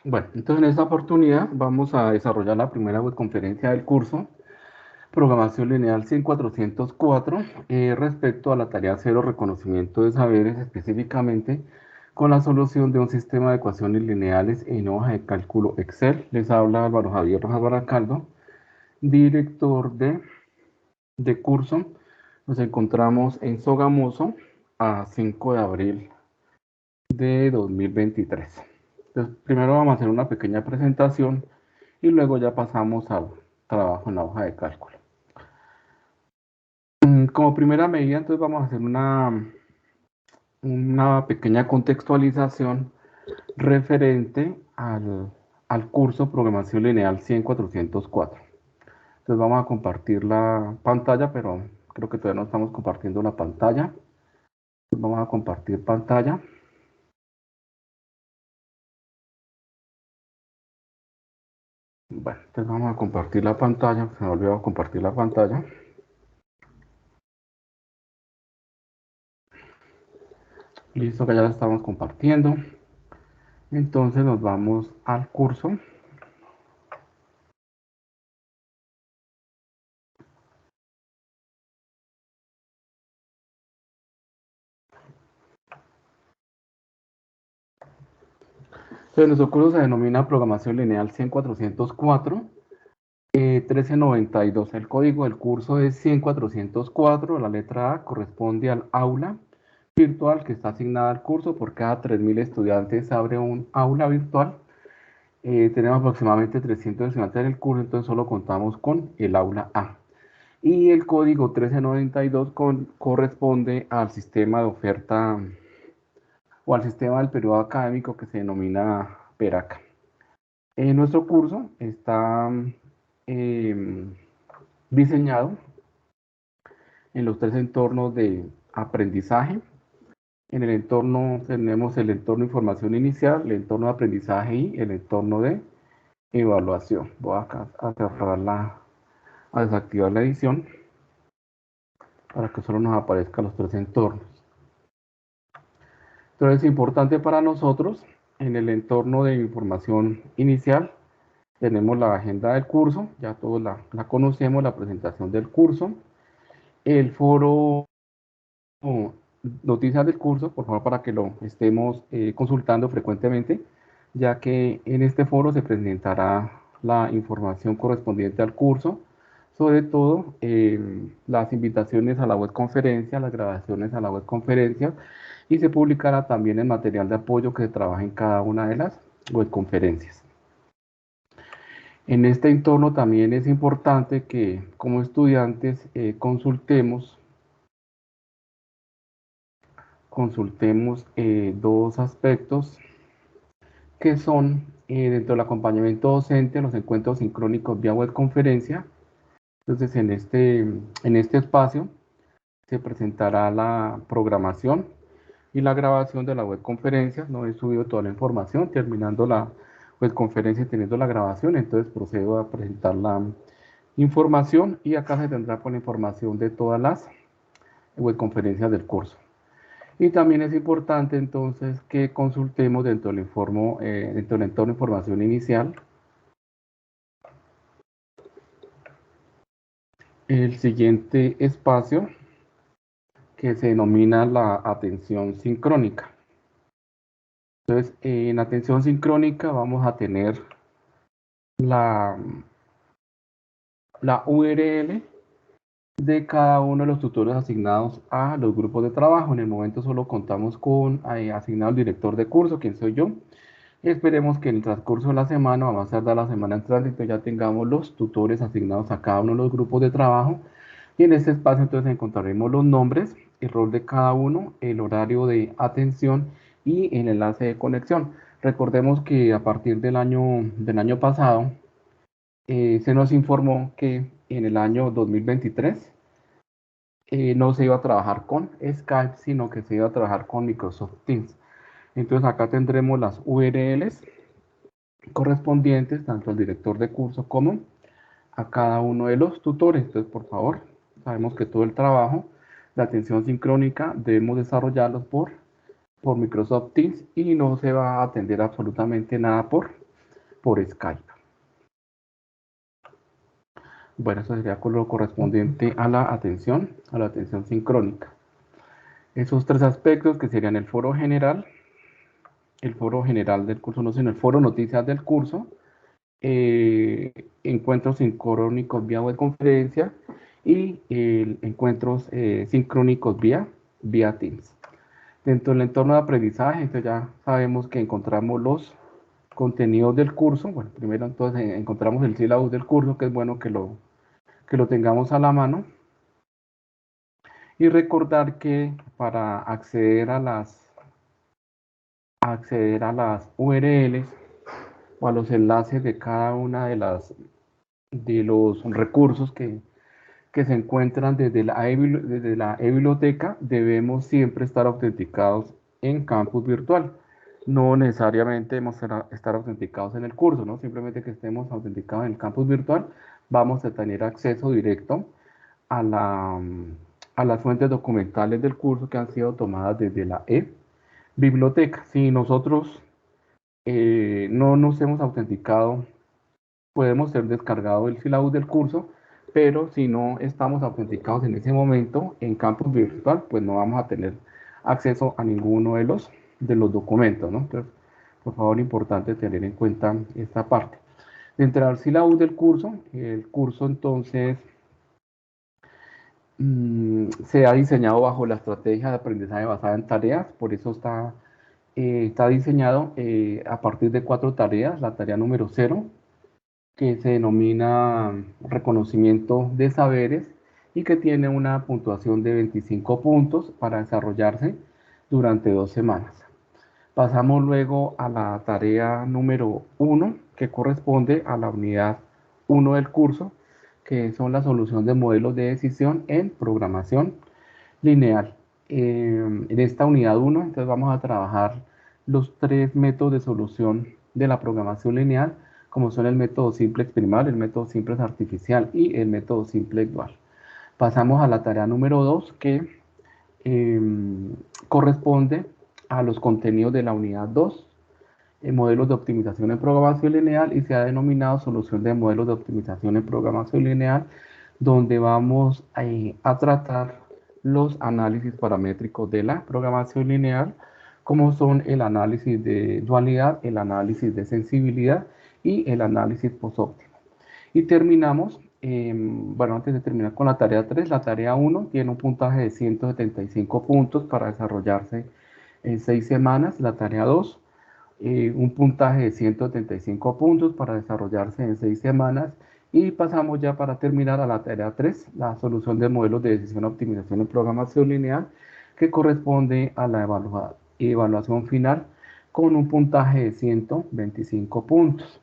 Bueno, entonces en esta oportunidad vamos a desarrollar la primera webconferencia del curso Programación Lineal 100.404 respecto a la tarea cero reconocimiento de saberes, específicamente con la solución de un sistema de ecuaciones lineales en hoja de cálculo Excel. Les habla Álvaro Javier Rojas Baracaldo, director de curso. Nos encontramos en Sogamoso a 5 de abril de 2023. Entonces, primero vamos a hacer una pequeña presentación y luego ya pasamos al trabajo en la hoja de cálculo. Como primera medida, entonces vamos a hacer una pequeña contextualización referente al curso Programación Lineal 100.404. Entonces vamos a compartir la pantalla, pero creo que todavía no estamos compartiendo la pantalla. Vamos a compartir pantalla. Bueno, entonces vamos a compartir la pantalla. Se me olvidó compartir la pantalla. Listo, que ya la estamos compartiendo. Entonces nos vamos al curso. Entonces nuestro curso se denomina Programación Lineal 100.404. 1392. El código del curso es 100.404. La letra A corresponde al aula virtual que está asignada al curso. Por cada 3.000 estudiantes abre un aula virtual. Tenemos aproximadamente 300 estudiantes en el curso, entonces solo contamos con el aula A. Y el código 1392 corresponde al sistema de oferta o al sistema del periodo académico que se denomina PERACA. Nuestro curso está eh, diseñado en los tres entornos de aprendizaje. En el entorno tenemos el entorno de información inicial, el entorno de aprendizaje y el entorno de evaluación. Voy acá a cerrar a desactivar la edición para que solo nos aparezcan los tres entornos. Entonces es importante para nosotros, en el entorno de información inicial, tenemos la agenda del curso, ya todos la conocemos, la presentación del curso, el foro noticias del curso, por favor, para que lo estemos consultando frecuentemente, ya que en este foro se presentará la información correspondiente al curso, sobre todo las invitaciones a la webconferencia, las grabaciones a la webconferencia, y se publicará también el material de apoyo que se trabaja en cada una de las webconferencias. En este entorno también es importante que como estudiantes consultemos dos aspectos que son dentro del acompañamiento docente, los encuentros sincrónicos vía webconferencia. Entonces, en este espacio se presentará la programación y la grabación de la webconferencia. No he subido toda la información, terminando la webconferencia y teniendo la grabación, entonces procedo a presentar la información y acá se tendrá con la información de todas las webconferencias del curso. Y también es importante entonces que consultemos dentro del entorno de información inicial el siguiente espacio que se denomina la atención sincrónica. Entonces, en atención sincrónica vamos a tener la, la URL de cada uno de los tutores asignados a los grupos de trabajo. En el momento solo contamos con asignado el director de curso, quien soy yo. Esperemos que en el transcurso de la semana, vamos a dar la semana entrante, ya tengamos los tutores asignados a cada uno de los grupos de trabajo. Y en este espacio entonces encontraremos los nombres, el rol de cada uno, el horario de atención y el enlace de conexión. Recordemos que a partir del año pasado se nos informó que en el año 2023 no se iba a trabajar con Skype, sino que se iba a trabajar con Microsoft Teams. Entonces acá tendremos las URLs correspondientes tanto al director de curso como a cada uno de los tutores. Entonces, por favor, sabemos que todo el trabajo de atención sincrónica debemos desarrollarlo por Microsoft Teams y no se va a atender absolutamente nada por por Skype. Bueno, eso sería con lo correspondiente a la atención sincrónica. Esos tres aspectos que serían el foro general del curso, no, sino el foro noticias del curso, encuentros sincrónicos vía webconferencia y encuentros sincrónicos vía Teams. Dentro del entorno de aprendizaje, entonces ya sabemos que encontramos los contenidos del curso. Bueno, primero entonces encontramos el sílabus del curso, que es bueno que lo tengamos a la mano. Y recordar que para acceder a las URLs o a los enlaces de cada una de los recursos que se encuentran desde la e-biblioteca, debemos siempre estar autenticados en campus virtual. No necesariamente debemos estar autenticados en el curso, ¿no? Simplemente que estemos autenticados en el campus virtual, vamos a tener acceso directo a las fuentes documentales del curso que han sido tomadas desde la e-biblioteca. Si nosotros no nos hemos autenticado, podemos ser descargado el sílabus del curso, pero si no estamos autenticados en ese momento en campus virtual, pues no vamos a tener acceso a ninguno de los documentos, ¿no? Entonces, por favor, importante tener en cuenta esta parte. Dentro del sílabus del curso, el curso entonces se ha diseñado bajo la estrategia de aprendizaje basada en tareas, por eso está diseñado a partir de 4 tareas. La tarea número 0, que se denomina reconocimiento de saberes y que tiene una puntuación de 25 puntos para desarrollarse durante 2 semanas. Pasamos luego a la tarea número 1, que corresponde a la unidad 1 del curso, que son la solución de modelos de decisión en programación lineal. En esta unidad 1, entonces vamos a trabajar los 3 métodos de solución de la programación lineal, como son el método simplex primal, el método simplex artificial y el método simplex dual. Pasamos a la tarea número 2, que corresponde a los contenidos de la unidad 2, modelos de optimización en programación lineal, y se ha denominado solución de modelos de optimización en programación lineal, donde vamos a tratar los análisis paramétricos de la programación lineal, como son el análisis de dualidad, el análisis de sensibilidad y el análisis posóptimo. Y terminamos, bueno, antes de terminar con la tarea 3, la tarea 1 tiene un puntaje de 175 puntos para desarrollarse en 6 semanas. La tarea 2, un puntaje de 175 puntos para desarrollarse en 6 semanas. Y pasamos ya para terminar a la tarea 3, la solución de modelos de decisión optimización en programación lineal, que corresponde a la evaluación final con un puntaje de 125 puntos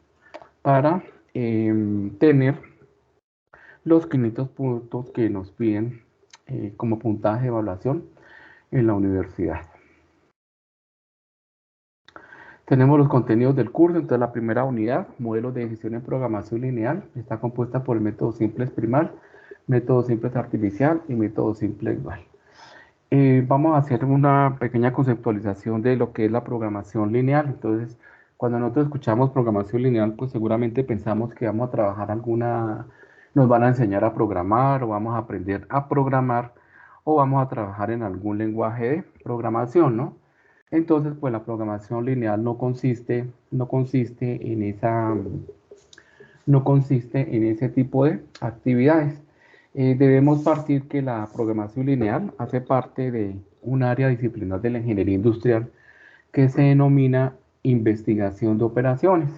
para tener los 500 puntos que nos piden como puntaje de evaluación en la universidad. Tenemos los contenidos del curso. Entonces, la primera unidad, modelos de decisión en programación lineal, está compuesta por el método simplex primal, método simplex artificial y método simplex dual. Vamos a hacer una pequeña conceptualización de lo que es la programación lineal. Entonces, cuando nosotros escuchamos programación lineal, pues seguramente pensamos que vamos a trabajar nos van a enseñar a programar, o vamos a aprender a programar, o vamos a trabajar en algún lenguaje de programación, ¿no? Entonces, pues la programación lineal no consiste en ese tipo de actividades. Debemos partir que la programación lineal hace parte de un área disciplinar de la ingeniería industrial que se denomina investigación de operaciones.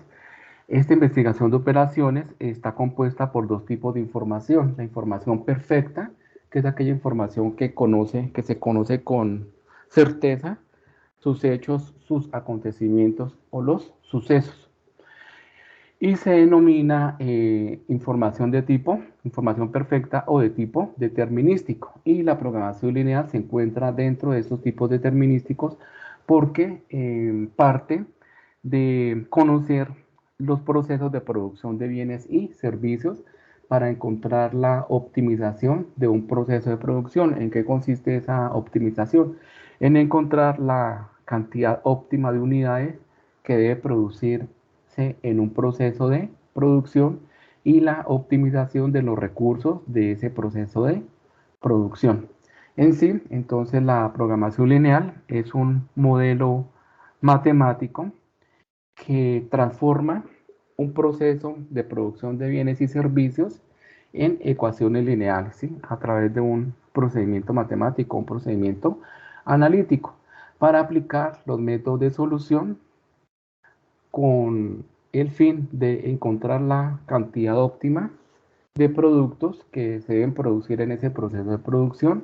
Esta investigación de operaciones está compuesta por 2 tipos de información: la información perfecta, que es aquella información que se conoce con certeza sus hechos, sus acontecimientos o los sucesos. Y se denomina información perfecta o de tipo determinístico. Y la programación lineal se encuentra dentro de estos tipos determinísticos porque parte de conocer los procesos de producción de bienes y servicios para encontrar la optimización de un proceso de producción. ¿En qué consiste esa optimización? En encontrar la cantidad óptima de unidades que debe producir ¿sí?, en un proceso de producción y la optimización de los recursos de ese proceso de producción. En sí, entonces la programación lineal es un modelo matemático que transforma un proceso de producción de bienes y servicios en ecuaciones lineales, ¿sí?, a través de un procedimiento matemático, un procedimiento analítico, para aplicar los métodos de solución con el fin de encontrar la cantidad óptima de productos que se deben producir en ese proceso de producción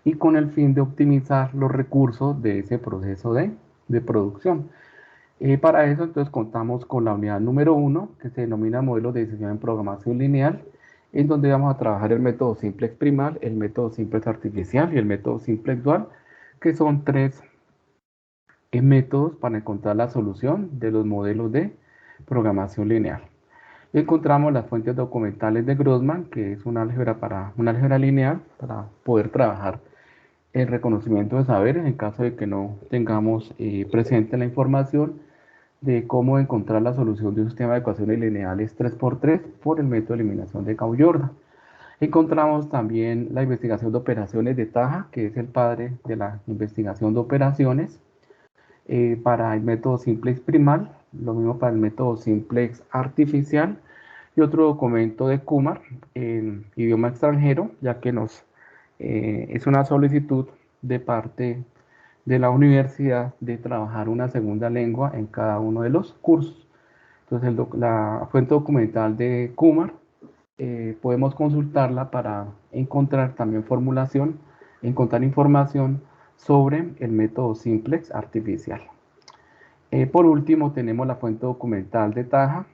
y con el fin de optimizar los recursos de ese proceso de producción. Para eso entonces contamos con la unidad número 1, que se denomina modelo de decisión en programación lineal, en donde vamos a trabajar el método simplex primal, el método simplex artificial y el método simplex dual, que son tres métodos para encontrar la solución de los modelos de programación lineal. Encontramos las fuentes documentales de Grossman, que es una álgebra lineal para poder trabajar el reconocimiento de saberes en caso de que no tengamos presente la información de cómo encontrar la solución de un sistema de ecuaciones lineales 3x3 por el método de eliminación de Gauss-Jordan. Encontramos también la investigación de operaciones de Taja, que es el padre de la investigación de operaciones, para el método simplex primal, lo mismo para el método simplex artificial, y otro documento de Kumar en idioma extranjero, ya que es una solicitud de parte de la universidad de trabajar una segunda lengua en cada uno de los cursos. Entonces, la fuente documental de Kumar podemos consultarla para encontrar también encontrar información sobre el método simplex artificial. Por último, tenemos la fuente documental de Taja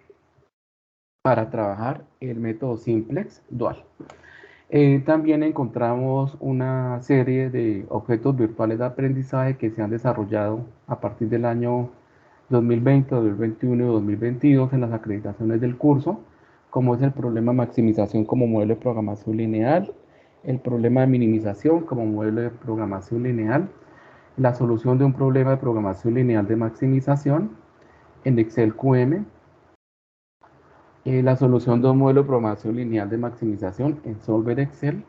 para trabajar el método simplex dual. También encontramos una serie de objetos virtuales de aprendizaje que se han desarrollado a partir del año 2020, 2021 y 2022 en las acreditaciones del curso, como es el problema de maximización como modelo de programación lineal, el problema de minimización como modelo de programación lineal, la solución de un problema de programación lineal de maximización en Excel QM, la solución de un modelo de programación lineal de maximización en Solver Excel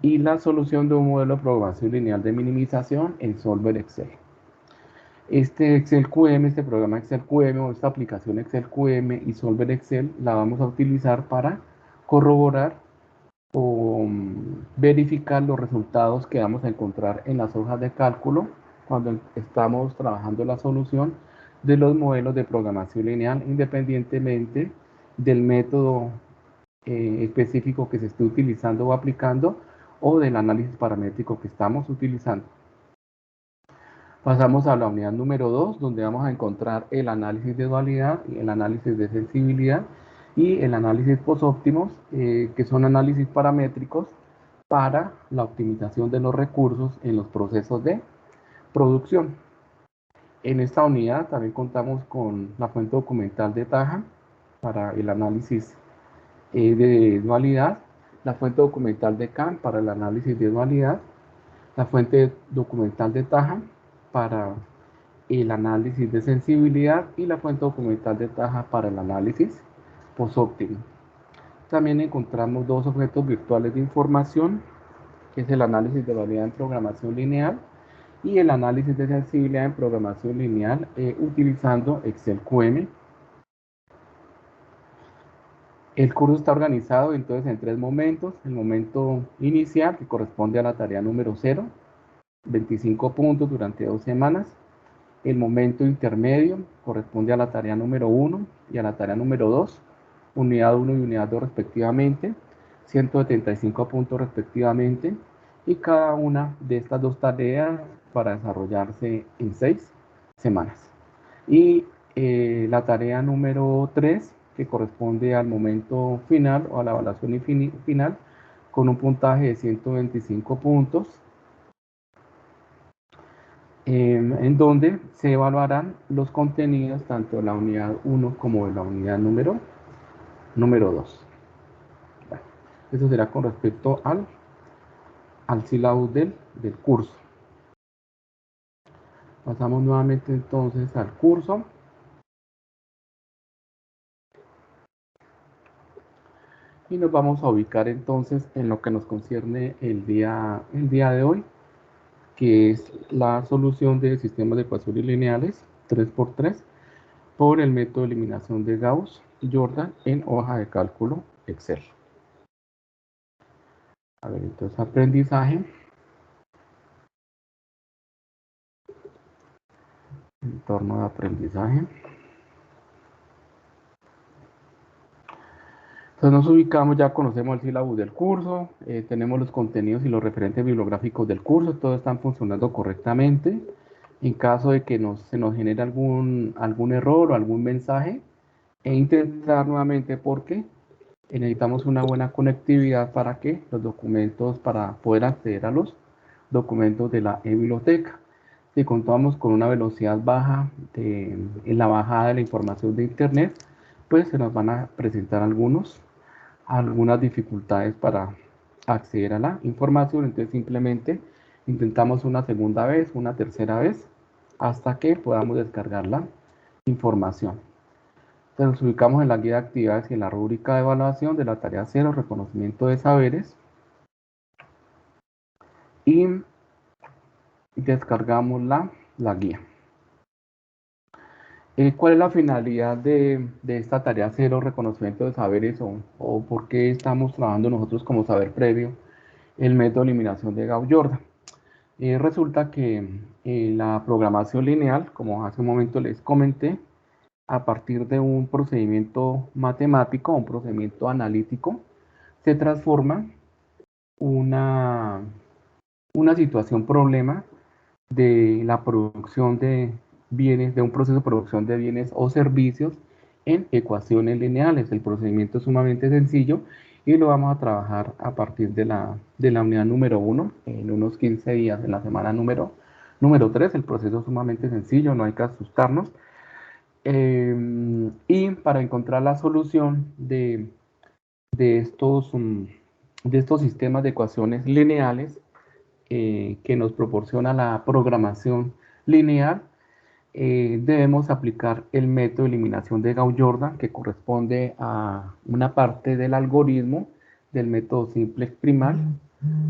y la solución de un modelo de programación lineal de minimización en Solver Excel. Este Excel QM, este programa Excel QM o esta aplicación Excel QM y Solver Excel la vamos a utilizar para corroborar o verificar los resultados que vamos a encontrar en las hojas de cálculo cuando estamos trabajando la solución de los modelos de programación lineal, independientemente del método específico que se esté utilizando o aplicando o del análisis paramétrico que estamos utilizando. Pasamos a la unidad número 2, donde vamos a encontrar el análisis de dualidad, el análisis de sensibilidad y el análisis post-óptimos, que son análisis paramétricos para la optimización de los recursos en los procesos de producción. En esta unidad también contamos con la fuente documental de Taja para el análisis de dualidad, la fuente documental de Khan para el análisis de dualidad, la fuente documental de Taja para el análisis de sensibilidad y la fuente documental de Taja para el análisis post-óptimo. También encontramos dos objetos virtuales de información, que es el análisis de dualidad en programación lineal y el análisis de sensibilidad en programación lineal utilizando Excel QM. El curso está organizado entonces en tres momentos. El momento inicial, que corresponde a la tarea número 0, 25 puntos durante 2 semanas. El momento intermedio corresponde a la tarea número 1 y a la tarea número 2, unidad 1 y unidad 2 respectivamente, 175 puntos respectivamente, y cada una de estas dos tareas para desarrollarse en 6 semanas. Y la tarea número 3, que corresponde al momento final o a la evaluación final, con un puntaje de 125 puntos, en donde se evaluarán los contenidos tanto de la unidad 1 como de la unidad número 2. Bueno, eso será con respecto al sílabus del curso. Pasamos nuevamente entonces al curso. y nos vamos a ubicar entonces en lo que nos concierne el día de hoy, que es la solución de sistemas de ecuaciones lineales 3x3 por el método de eliminación de Gauss-Jordan en hoja de cálculo Excel. A ver, entonces aprendizaje, entorno de aprendizaje. Entonces nos ubicamos, ya conocemos el sílabus del curso, tenemos los contenidos y los referentes bibliográficos del curso, todos están funcionando correctamente. En caso de que se nos genere algún error o algún mensaje, intentar nuevamente porque necesitamos una buena conectividad para que los documentos, para poder acceder a los documentos de la e-biblioteca. Si contamos con una velocidad baja en la bajada de la información de internet, pues se nos van a presentar algunas dificultades para acceder a la información. Entonces simplemente intentamos una segunda vez, una tercera vez, hasta que podamos descargar la información. Entonces nos ubicamos en la guía de actividades y en la rúbrica de evaluación de la tarea 0, reconocimiento de saberes, y descargamos la guía. ¿Cuál es la finalidad de esta tarea 0, reconocimiento de saberes, o por qué estamos trabajando nosotros como saber previo el método de eliminación de Gauss-Jordan? Resulta que la programación lineal, como hace un momento les comenté, a partir de un procedimiento matemático, un procedimiento analítico, se transforma una situación problema de la producción de bienes, de un proceso de producción de bienes o servicios en ecuaciones lineales. El procedimiento es sumamente sencillo y lo vamos a trabajar a partir de la unidad número 1, en unos 15 días, en la semana número 3. El proceso es sumamente sencillo, no hay que asustarnos. Y para encontrar la solución de estos sistemas de ecuaciones lineales que nos proporciona la programación lineal, debemos aplicar el método de eliminación de Gauss-Jordan, que corresponde a una parte del algoritmo del método simplex primal,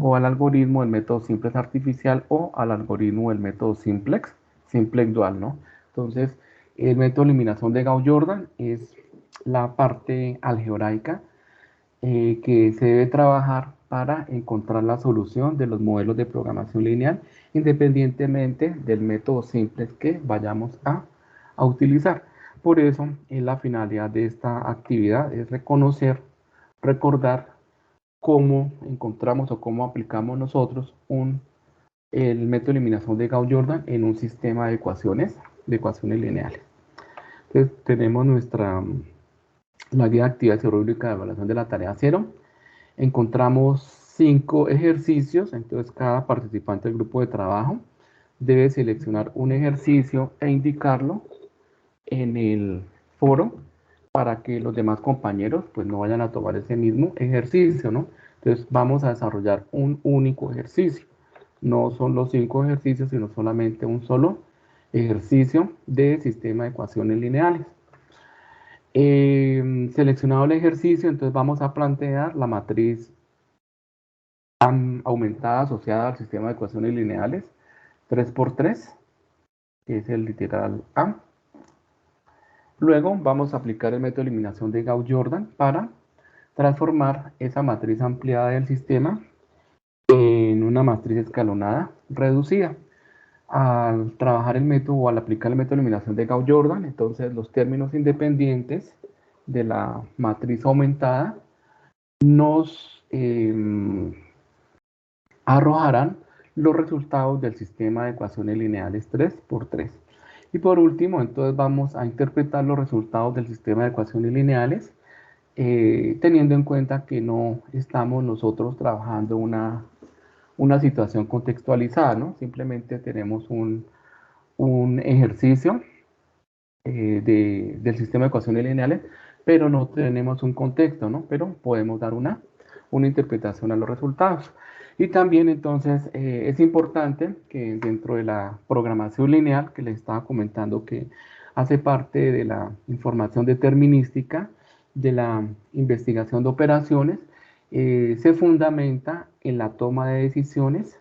o al algoritmo del método simplex artificial, o al algoritmo del método simplex dual, ¿no? Entonces, el método de eliminación de Gauss-Jordan es la parte algebraica que se debe trabajar para encontrar la solución de los modelos de programación lineal, independientemente del método simple que vayamos a utilizar. Por eso, la finalidad de esta actividad es reconocer, recordar cómo encontramos o cómo aplicamos nosotros el método de eliminación de Gauss-Jordan en un sistema de ecuaciones lineales. Entonces, tenemos la guía de actividades y rúbrica de evaluación de la tarea 0. Encontramos 5 ejercicios, entonces cada participante del grupo de trabajo debe seleccionar un ejercicio e indicarlo en el foro para que los demás compañeros pues no vayan a tomar ese mismo ejercicio, ¿no? Entonces vamos a desarrollar un único ejercicio. No son los 5 ejercicios, sino solamente un solo ejercicio de sistema de ecuaciones lineales. Seleccionado el ejercicio, entonces vamos a plantear la matriz aumentada asociada al sistema de ecuaciones lineales 3x3, que es el literal A. Luego vamos a aplicar el método de eliminación de Gauss-Jordan para transformar esa matriz ampliada del sistema en una matriz escalonada reducida. Al trabajar el método o al aplicar el método de eliminación de Gauss-Jordan, entonces los términos independientes de la matriz aumentada nos arrojarán los resultados del sistema de ecuaciones lineales 3x3. Y por último, entonces vamos a interpretar los resultados del sistema de ecuaciones lineales, teniendo en cuenta que no estamos nosotros trabajando una situación contextualizada, ¿no? Simplemente tenemos un ejercicio del sistema de ecuaciones lineales, pero no tenemos un contexto, ¿no? Pero podemos dar una interpretación a los resultados. Y también entonces es importante que dentro de la programación lineal, que les estaba comentando que hace parte de la información determinística, de la investigación de operaciones se fundamenta en la toma de decisiones.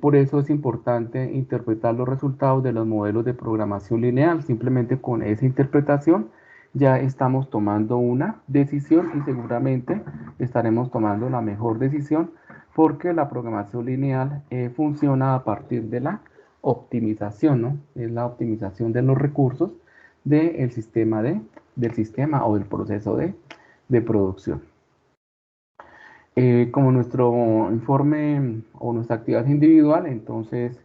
Por eso es importante interpretar los resultados de los modelos de programación lineal. Simplemente con esa interpretación ya estamos tomando una decisión y seguramente estaremos tomando la mejor decisión porque la programación lineal funciona a partir de la optimización, ¿no? Es la optimización de los recursos del sistema, del sistema o del proceso de producción. Como nuestro informe o nuestra actividad individual, entonces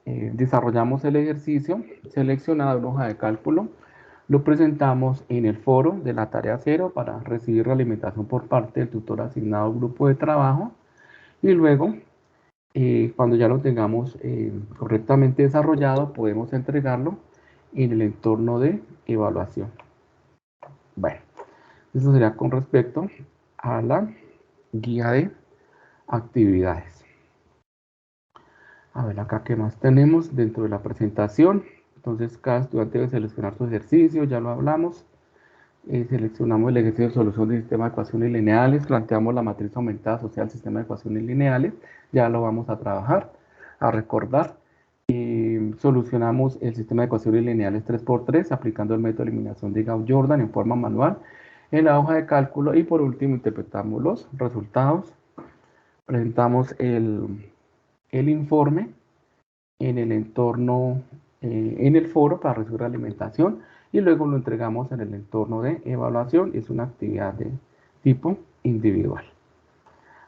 desarrollamos el ejercicio seleccionado en hoja de cálculo, lo presentamos en el foro de la tarea 0 para recibir realimentación por parte del tutor asignado al grupo de trabajo y luego, cuando ya lo tengamos correctamente desarrollado, podemos entregarlo en el entorno de evaluación. Bueno, eso sería con respecto a la guía de actividades. A ver acá qué más tenemos dentro de la presentación. Entonces cada estudiante debe seleccionar su ejercicio, ya lo hablamos. Seleccionamos el ejercicio de solución de sistema de ecuaciones lineales, planteamos la matriz aumentada asociada al sistema de ecuaciones lineales, ya lo vamos a trabajar, a recordar. Solucionamos el sistema de ecuaciones lineales 3×3 aplicando el método de eliminación de Gauss-Jordan en forma manual en la hoja de cálculo y por último interpretamos los resultados. Presentamos el informe en el entorno, en el foro para recibir alimentación y luego lo entregamos en el entorno de evaluación. Es una actividad de tipo individual.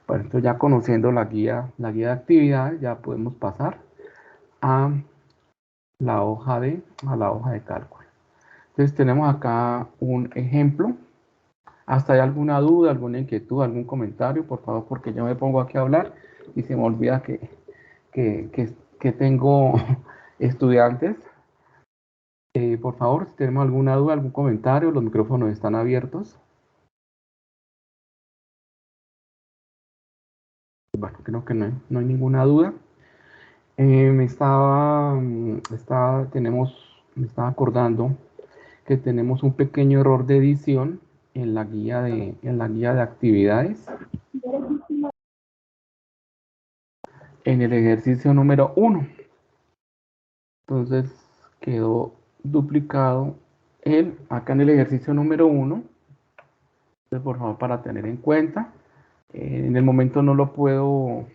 Bueno, entonces ya conociendo la guía de actividades, ya podemos pasar a la hoja de cálculo. Entonces tenemos acá un ejemplo. ¿Hasta hay alguna duda, alguna inquietud, algún comentario? Por favor, porque yo me pongo aquí a hablar y se me olvida que tengo estudiantes. Por favor, si tenemos alguna duda, algún comentario, los micrófonos están abiertos. Bueno, creo que no hay ninguna duda. Me estaba acordando que tenemos un pequeño error de edición en la guía de actividades. En el ejercicio número 1. Entonces quedó duplicado acá en el ejercicio número 1. Entonces, por favor, para tener en cuenta, en el momento no puedo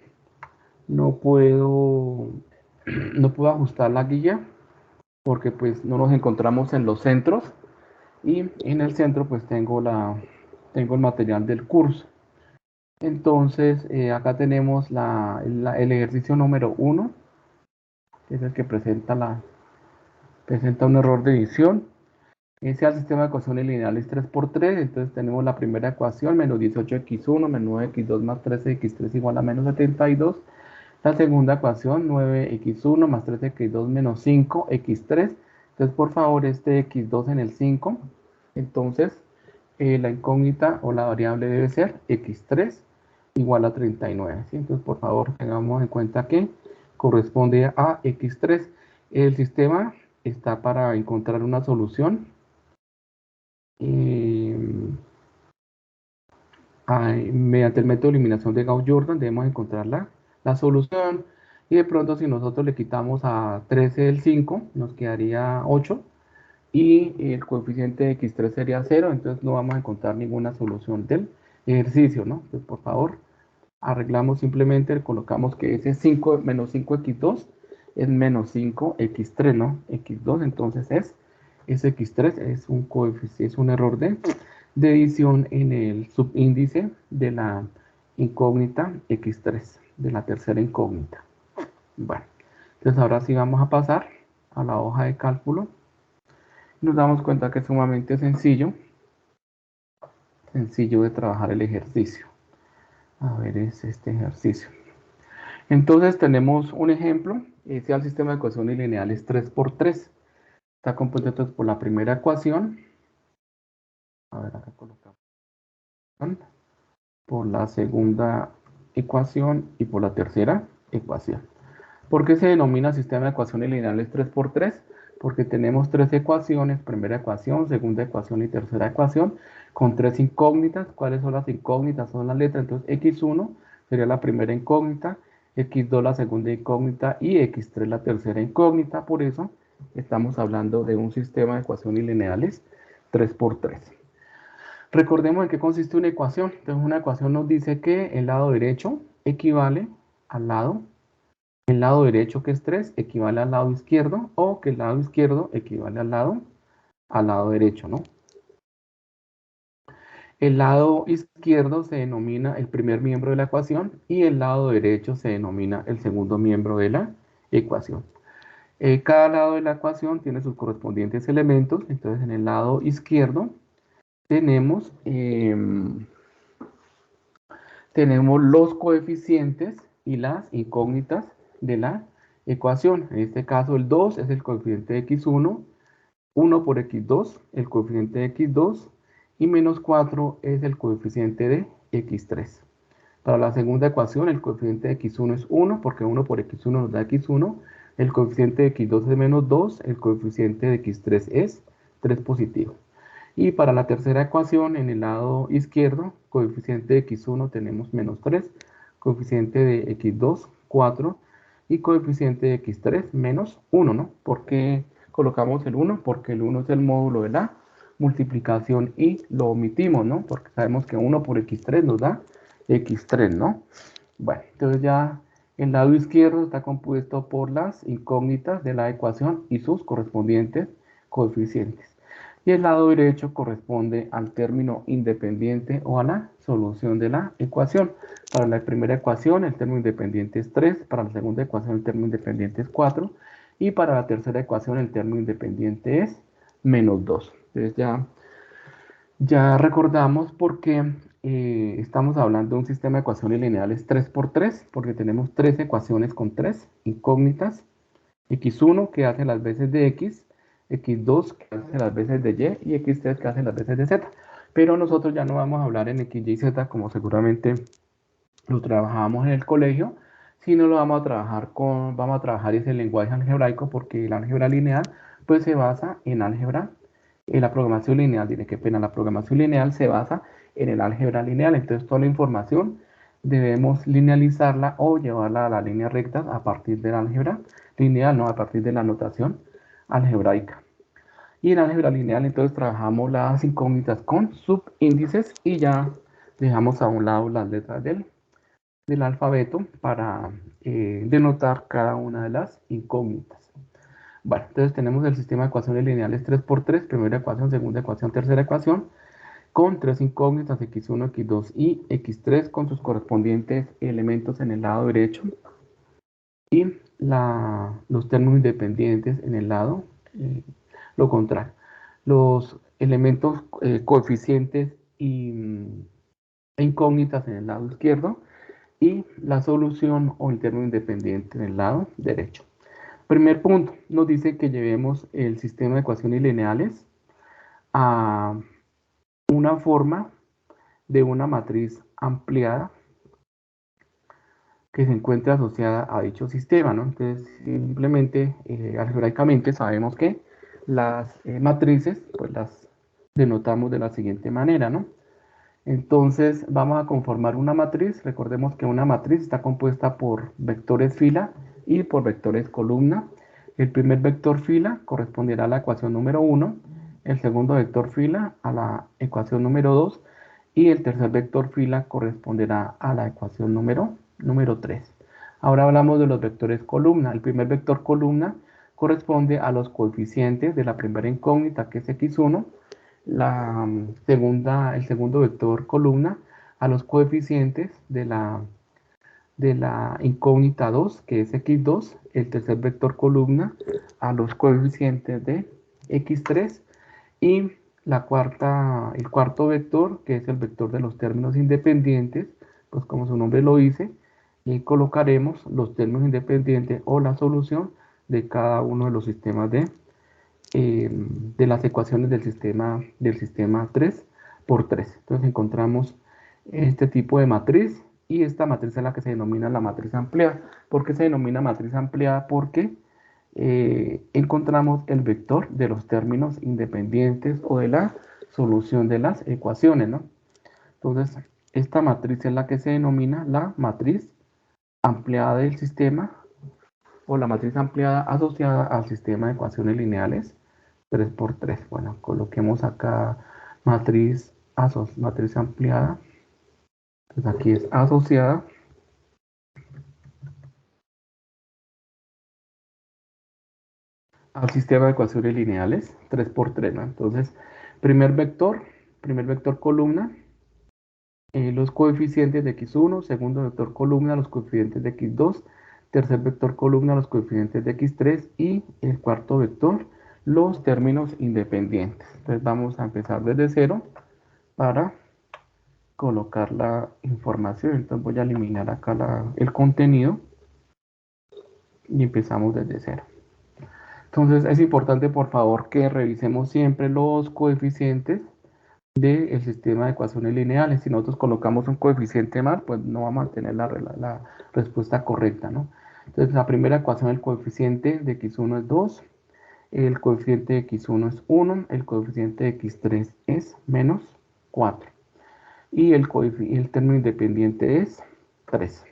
ajustar la guía porque pues no nos encontramos en los centros y en el centro pues tengo el material del curso. Entonces acá tenemos el ejercicio número 1, que es el que presenta un error de edición. Ese al sistema de ecuaciones lineales 3×3, entonces tenemos la primera ecuación, menos 18x1 menos 9x2 más 13x3 igual a menos 72. La segunda ecuación, 9x1 más 13x2 menos 5x3. Entonces, por favor, este x2 en el 5. Entonces, la incógnita o la variable debe ser x3 igual a 39. ¿Sí? Entonces, por favor, tengamos en cuenta que corresponde a x3. El sistema está para encontrar una solución. Mediante el método de eliminación de Gauss-Jordan debemos encontrar la solución y de pronto si nosotros le quitamos a 13 del 5 nos quedaría 8 y el coeficiente de x3 sería 0, entonces no vamos a encontrar ninguna solución del ejercicio, ¿no? Entonces por favor arreglamos simplemente, colocamos que ese 5 menos 5x2 es menos 5x3, ¿no? x2 entonces ese x3 es un coeficiente, es un error de edición en el subíndice de la incógnita x3, de la tercera incógnita. Bueno, entonces ahora sí vamos a pasar a la hoja de cálculo. Nos damos cuenta que es sumamente sencillo de trabajar el ejercicio. A ver, es este ejercicio. Entonces tenemos un ejemplo, ese al sistema de ecuaciones lineales 3×3. Está compuesto entonces por la primera ecuación. A ver, acá colocamos. Por la segunda ecuación y por la tercera ecuación. ¿Por qué se denomina sistema de ecuaciones lineales 3×3? porque tenemos tres ecuaciones, primera ecuación, segunda ecuación y tercera ecuación, con tres incógnitas. ¿Cuáles son las incógnitas? Son las letras. Entonces, x1 sería la primera incógnita, x2 la segunda incógnita y x3 la tercera incógnita. Por eso estamos hablando de un sistema de ecuaciones lineales 3×3. Recordemos en qué consiste una ecuación. Entonces, una ecuación nos dice que el lado derecho equivale al lado, el lado derecho, que es 3, equivale al lado izquierdo, o que el lado izquierdo equivale al lado derecho, ¿no? El lado izquierdo se denomina el primer miembro de la ecuación y el lado derecho se denomina el segundo miembro de la ecuación. Cada lado de la ecuación tiene sus correspondientes elementos. Entonces, en el lado izquierdo tenemos los coeficientes y las incógnitas de la ecuación. En este caso, el 2 es el coeficiente de x1, 1 por x2, el coeficiente de x2, y menos 4 es el coeficiente de x3. Para la segunda ecuación, el coeficiente de x1 es 1, porque 1 por x1 nos da x1, el coeficiente de x2 es menos 2, el coeficiente de x3 es 3 positivo. Y para la tercera ecuación, en el lado izquierdo, coeficiente de x1 tenemos menos 3, coeficiente de x2, 4, y coeficiente de x3, menos 1, ¿no? ¿Por qué colocamos el 1? Porque el 1 es el módulo de la multiplicación y lo omitimos, ¿no? Porque sabemos que 1 por x3 nos da x3, ¿no? Bueno, entonces ya el lado izquierdo está compuesto por las incógnitas de la ecuación y sus correspondientes coeficientes. Y el lado derecho corresponde al término independiente o a la solución de la ecuación. Para la primera ecuación el término independiente es 3, para la segunda ecuación el término independiente es 4 y para la tercera ecuación el término independiente es menos 2. Entonces ya recordamos por qué estamos hablando de un sistema de ecuaciones lineales 3×3, porque tenemos tres ecuaciones con tres incógnitas, x1 que hace las veces de x, x2 que hace las veces de y x3 que hace las veces de z. Pero nosotros ya no vamos a hablar en x, y, z como seguramente lo trabajábamos en el colegio, sino lo vamos a trabajar ese lenguaje algebraico, porque el álgebra lineal pues se basa en álgebra, en la programación lineal, diré qué pena, la programación lineal se basa en el álgebra lineal. Entonces toda la información debemos linealizarla o llevarla a la línea recta a partir del álgebra lineal, no a partir de la notación algebraica. Y en álgebra lineal entonces trabajamos las incógnitas con subíndices y ya dejamos a un lado las letras del alfabeto para denotar cada una de las incógnitas. Bueno, entonces tenemos el sistema de ecuaciones lineales 3×3, primera ecuación, segunda ecuación, tercera ecuación, con tres incógnitas, x1, x2 y x3, con sus correspondientes elementos en el lado derecho y los términos independientes en el lado lo contrario. Los elementos coeficientes e incógnitas en el lado izquierdo y la solución o el término independiente en el lado derecho. Primer punto, nos dice que llevemos el sistema de ecuaciones lineales a una forma de una matriz ampliada que se encuentre asociada a dicho sistema, ¿no? Entonces, simplemente, algebraicamente sabemos que las matrices, pues las denotamos de la siguiente manera, ¿no? Entonces, vamos a conformar una matriz. Recordemos que una matriz está compuesta por vectores fila y por vectores columna. El primer vector fila corresponderá a la ecuación número 1, el segundo vector fila a la ecuación número 2 y el tercer vector fila corresponderá a la ecuación número 3. Ahora hablamos de los vectores columna. El primer vector columna corresponde a los coeficientes de la primera incógnita, que es x1, el segundo vector columna a los coeficientes de la incógnita 2, que es x2, el tercer vector columna a los coeficientes de x3 y el cuarto vector, que es el vector de los términos independientes, pues como su nombre lo dice, y colocaremos los términos independientes o la solución de cada uno de los sistemas de las ecuaciones del sistema 3×3. Entonces encontramos este tipo de matriz y esta matriz es la que se denomina la matriz ampliada. ¿Por qué se denomina matriz ampliada? Porque encontramos el vector de los términos independientes o de la solución de las ecuaciones, ¿no? Entonces, esta matriz es la que se denomina la matriz ampliada del sistema o la matriz ampliada asociada al sistema de ecuaciones lineales 3×3. Bueno, coloquemos acá matriz ampliada. Entonces aquí es asociada al sistema de ecuaciones lineales 3×3, ¿no? Entonces, primer vector columna, los coeficientes de x1, segundo vector columna, los coeficientes de x2, tercer vector columna, los coeficientes de x3 y el cuarto vector, los términos independientes. Entonces vamos a empezar desde cero para colocar la información. Entonces voy a eliminar acá el contenido y empezamos desde cero. Entonces es importante, por favor, que revisemos siempre los coeficientes del sistema de ecuaciones lineales. Si nosotros colocamos un coeficiente mal, pues no vamos a tener la respuesta correcta, ¿no? Entonces la primera ecuación, el coeficiente de x1 es 2, el coeficiente de x1 es 1, el coeficiente de x3 es menos 4 y el término independiente es 3.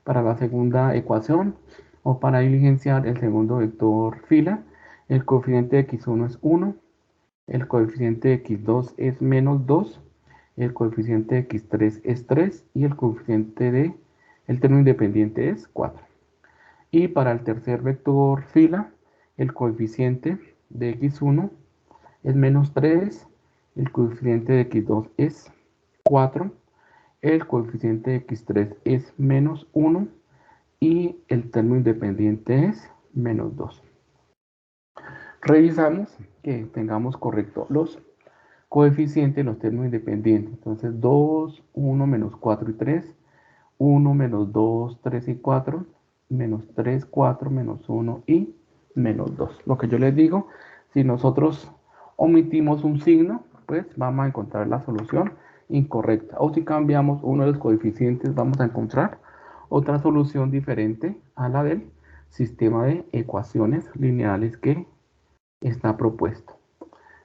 Para la segunda ecuación o para diligenciar el segundo vector fila, el coeficiente de x1 es 1, el coeficiente de x2 es menos 2, el coeficiente de x3 es 3 y el término independiente es 4. Y para el tercer vector fila, el coeficiente de x1 es menos 3, el coeficiente de x2 es 4, el coeficiente de x3 es menos 1 y el término independiente es menos 2. Revisamos que tengamos correctos los coeficientes, los términos independientes. Entonces 2, 1, menos 4 y 3, 1, menos 2, 3 y 4, menos 3, 4, menos 1 y menos 2. Lo que yo les digo, si nosotros omitimos un signo, pues vamos a encontrar la solución incorrecta. O si cambiamos uno de los coeficientes, vamos a encontrar otra solución diferente a la del sistema de ecuaciones lineales que está propuesto.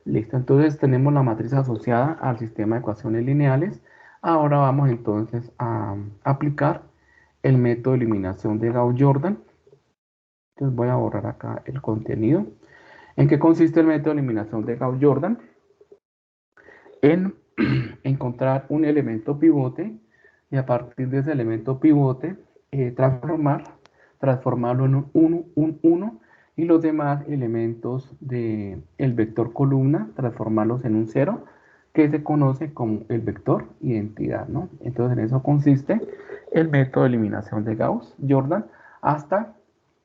Listo, entonces tenemos la matriz asociada al sistema de ecuaciones lineales. Ahora vamos entonces a aplicar el método de eliminación de Gauss-Jordan. Entonces voy a borrar acá el contenido. ¿En qué consiste el método de eliminación de Gauss-Jordan? En encontrar un elemento pivote y a partir de ese elemento pivote transformarlo en un 1 y los demás elementos del vector columna transformarlos en un 0 que se conoce como el vector identidad, ¿no? Entonces en eso consiste el método de eliminación de Gauss-Jordan hasta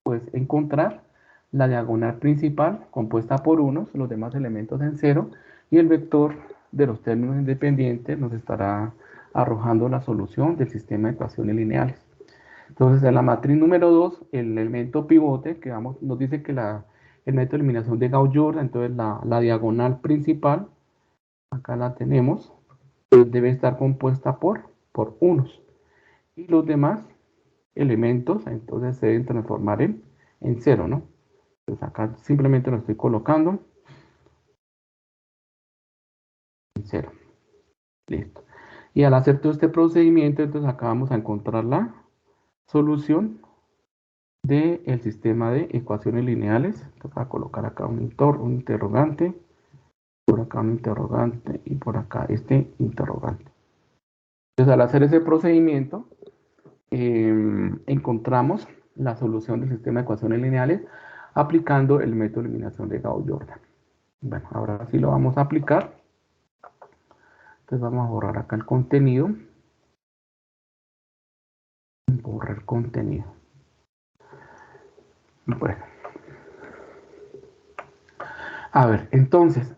pues encontrar la diagonal principal compuesta por unos, los demás elementos en 0 y el vector de los términos independientes nos estará arrojando la solución del sistema de ecuaciones lineales. Entonces, en la matriz número 2, el elemento pivote, que nos dice que el método de eliminación de Gauss-Jordan, entonces la diagonal principal, acá la tenemos, debe estar compuesta por unos. Y los demás elementos, entonces se deben transformar en 0, ¿no? Entonces acá simplemente lo estoy colocando en 0. Listo. Y al hacer todo este procedimiento, entonces acá vamos a encontrar la solución del sistema de ecuaciones lineales. Entonces voy a colocar acá un interrogante, por acá un interrogante y por acá este interrogante. Entonces al hacer ese procedimiento, encontramos la solución del sistema de ecuaciones lineales aplicando el método de eliminación de Gauss-Jordan. Bueno, ahora sí lo vamos a aplicar. Entonces vamos a borrar acá el contenido. Borrar contenido. Bueno. A ver, entonces,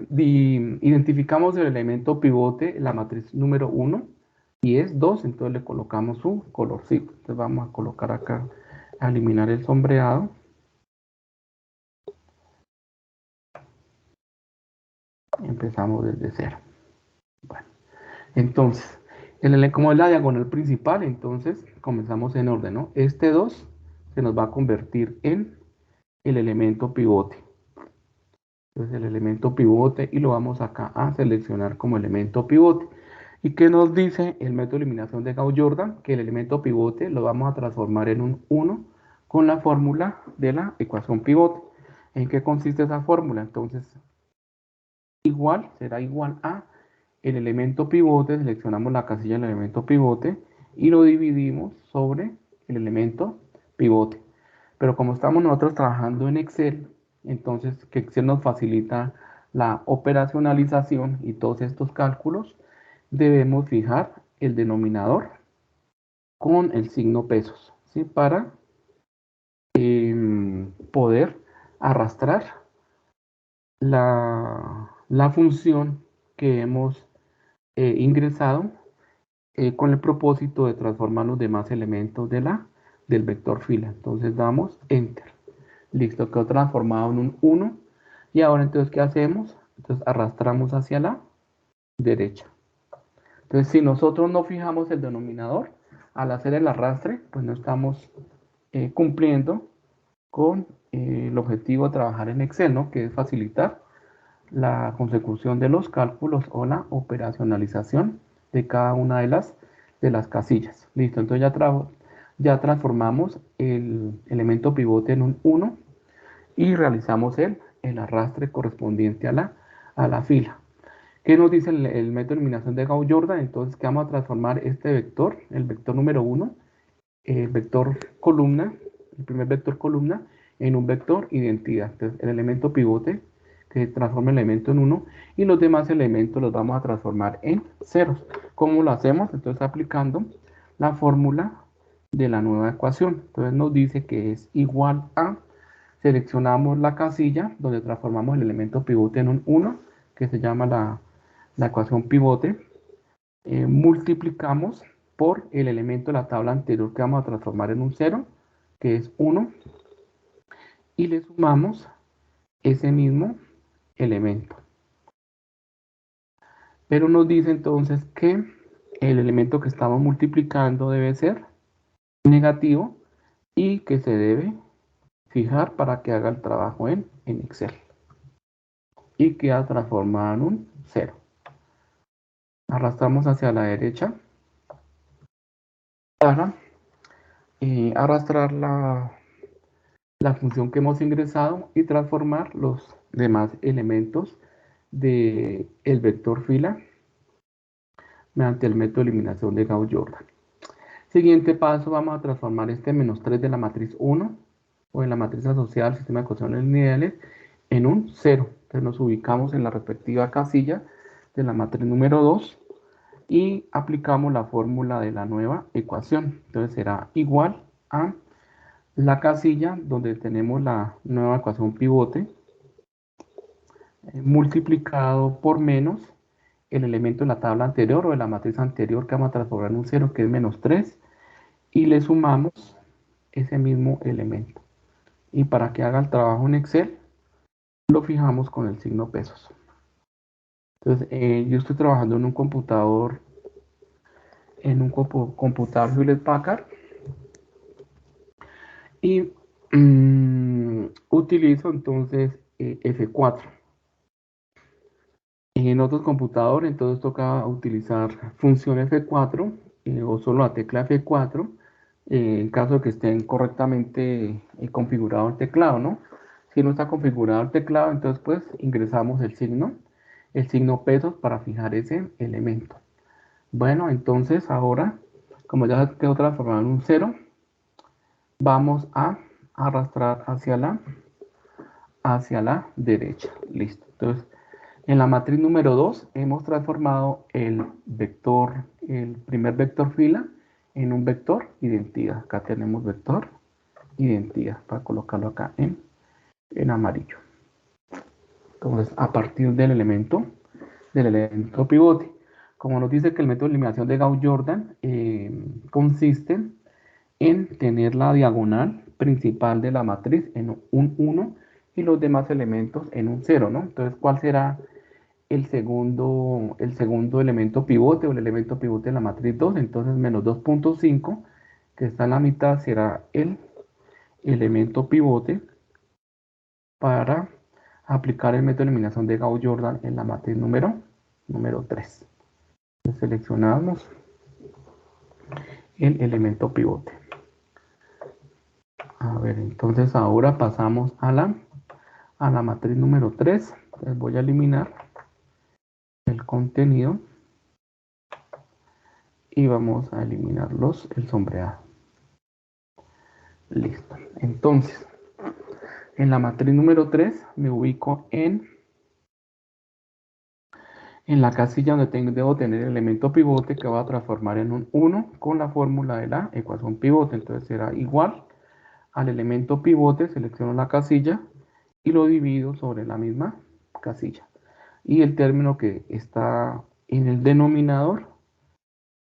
identificamos el elemento pivote, la matriz número 1, y es 2, entonces le colocamos su colorcito. Entonces vamos a colocar acá, a eliminar el sombreado. Empezamos desde 0. Bueno, entonces, como es la diagonal principal, entonces comenzamos en orden, ¿no? Este 2 se nos va a convertir en el elemento pivote. Entonces el elemento pivote y lo vamos acá a seleccionar como elemento pivote. ¿Y qué nos dice el método de eliminación de Gauss-Jordan? Que el elemento pivote lo vamos a transformar en un 1 con la fórmula de la ecuación pivote. ¿En qué consiste esa fórmula? Entonces, será igual a el elemento pivote, seleccionamos la casilla del elemento pivote y lo dividimos sobre el elemento pivote. Pero como estamos nosotros trabajando en Excel, entonces que Excel nos facilita la operacionalización y todos estos cálculos, debemos fijar el denominador con el signo pesos, ¿sí? Para poder arrastrar la función que hemos ingresado con el propósito de transformar los demás elementos del vector fila. Entonces damos Enter. Listo, quedó transformado en un 1. Y ahora entonces, ¿qué hacemos? Entonces arrastramos hacia la derecha. Entonces, si nosotros no fijamos el denominador, al hacer el arrastre, pues no estamos cumpliendo con el objetivo de trabajar en Excel, ¿no? Que es facilitar la consecución de los cálculos o la operacionalización de cada una de las casillas. Listo, entonces ya transformamos el elemento pivote en un 1 y realizamos el arrastre correspondiente a la fila. ¿Qué nos dice el método de eliminación de Gauss-Jordan? Entonces, que vamos a transformar este vector, el vector número 1, el vector columna, el primer vector columna, en un vector identidad. Entonces, el elemento pivote que transforma el elemento en 1 y los demás elementos los vamos a transformar en ceros. ¿Cómo lo hacemos? Entonces, aplicando la fórmula de la nueva ecuación. Entonces, nos dice que es igual a, seleccionamos la casilla donde transformamos el elemento pivote en un 1, que se llama la ecuación pivote, multiplicamos por el elemento de la tabla anterior que vamos a transformar en un 0, que es 1, y le sumamos ese mismo elemento. Pero nos dice entonces que el elemento que estamos multiplicando debe ser negativo y que se debe fijar para que haga el trabajo en Excel. Y queda transformado en un 0. Arrastramos hacia la derecha para arrastrar la función que hemos ingresado y transformar los demás elementos del vector fila mediante el método de eliminación de Gauss-Jordan. Siguiente paso, vamos a transformar este menos 3 de la matriz 1 o en la matriz asociada al sistema de ecuaciones lineales en un 0. Entonces nos ubicamos en la respectiva casilla de la matriz número 2 y aplicamos la fórmula de la nueva ecuación. Entonces será igual a la casilla donde tenemos la nueva ecuación pivote multiplicado por menos el elemento de la tabla anterior o de la matriz anterior que vamos a transformar en un 0, que es menos 3, y le sumamos ese mismo elemento. Y para que haga el trabajo en Excel, lo fijamos con el signo pesos. Entonces, yo estoy trabajando en un computador, computador Hewlett Packard, y utilizo entonces F4. En otros computadores, entonces toca utilizar función F4 o solo la tecla F4 en caso de que estén correctamente configurado el teclado, ¿no? Si no está configurado el teclado, entonces pues ingresamos el signo pesos para fijar ese elemento. Bueno, entonces ahora, como ya quedó transformado en un 0, vamos a arrastrar hacia la derecha. Listo. Entonces, en la matriz número 2 hemos transformado el primer vector fila en un vector identidad. Acá tenemos vector identidad para colocarlo acá en amarillo. Entonces, a partir del elemento pivote, como nos dice que el método de eliminación de Gauss-Jordan consiste en tener la diagonal principal de la matriz en un 1 y los demás elementos en un 0, ¿no? Entonces, ¿cuál será el segundo elemento pivote o el elemento pivote de la matriz 2? Entonces, menos 2.5, que está en la mitad, será el elemento pivote para aplicar el método de eliminación de Gauss-Jordan en la matriz número 3. Entonces, seleccionamos el elemento pivote. A ver, entonces ahora pasamos a la matriz número 3. Entonces voy a eliminar el contenido y vamos a eliminar el sombreado. Listo. Entonces, en la matriz número 3 me ubico en la casilla donde debo tener el elemento pivote que va a transformar en un 1 con la fórmula de la ecuación pivote. Entonces será igual al elemento pivote, selecciono la casilla y lo divido sobre la misma casilla. Y el término que está en el denominador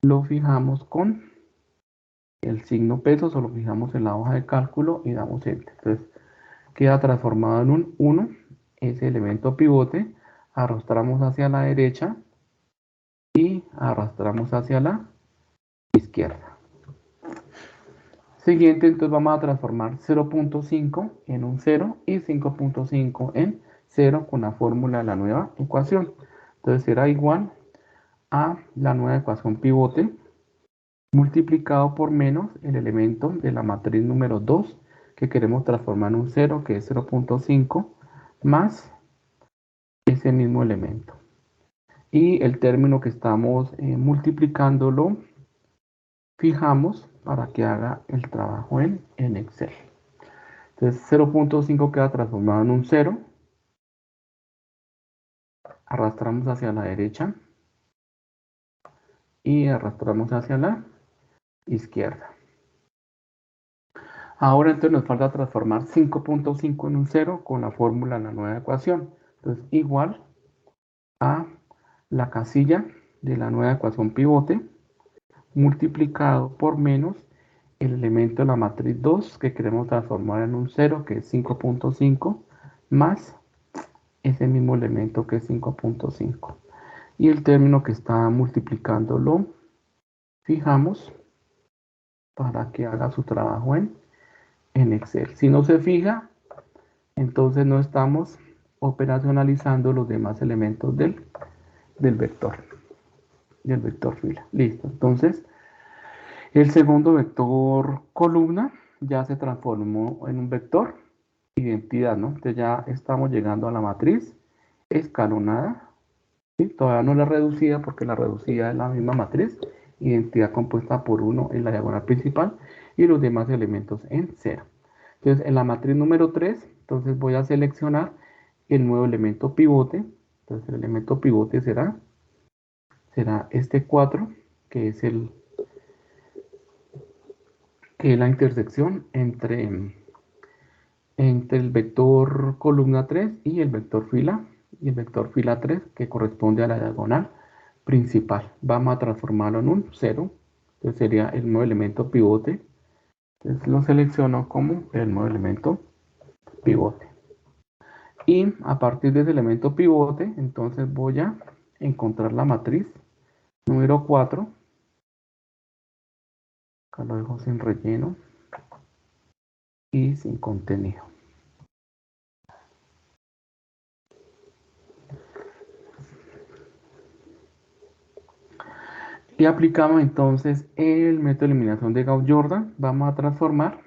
lo fijamos con el signo pesos o lo fijamos en la hoja de cálculo y damos enter. Entonces queda transformado en un 1 ese elemento pivote, arrastramos hacia la derecha y arrastramos hacia la izquierda. Siguiente, entonces vamos a transformar 0.5 en un 0 y 5.5 en 0 con la fórmula de la nueva ecuación. Entonces será igual a la nueva ecuación pivote multiplicado por menos el elemento de la matriz número 2 que queremos transformar en un 0, que es 0.5, más ese mismo elemento. Y el término que estamos multiplicándolo fijamos para que haga el trabajo en Excel. Entonces 0.5 queda transformado en un 0. Arrastramos hacia la derecha y arrastramos hacia la izquierda. Ahora entonces nos falta transformar 5.5 en un 0 con la fórmula de la nueva ecuación. Entonces igual a la casilla de la nueva ecuación pivote multiplicado por menos el elemento de la matriz 2 que queremos transformar en un 0, que es 5.5, más ese mismo elemento que es 5.5. Y el término que está multiplicándolo fijamos para que haga su trabajo en Excel. Si no se fija, entonces no estamos operacionalizando los demás elementos del vector fila. Listo. Entonces, el segundo vector columna ya se transformó en un vector identidad, ¿no? Entonces ya estamos llegando a la matriz escalonada, ¿sí? Todavía no la reducida porque la reducida es la misma matriz, identidad compuesta por 1 en la diagonal principal y los demás elementos en 0. Entonces en la matriz número 3, entonces voy a seleccionar el nuevo elemento pivote. Entonces el elemento pivote será este 4, que es la intersección entre el vector columna 3 y el vector fila 3, que corresponde a la diagonal principal. Vamos a transformarlo en un 0. Entonces sería el nuevo elemento pivote. Entonces lo selecciono como el nuevo elemento pivote. Y a partir de ese elemento pivote, entonces voy a encontrar la matriz número 4. Acá lo dejo sin relleno y sin contenido. Y aplicamos entonces el método de eliminación de Gauss-Jordan. Vamos a transformar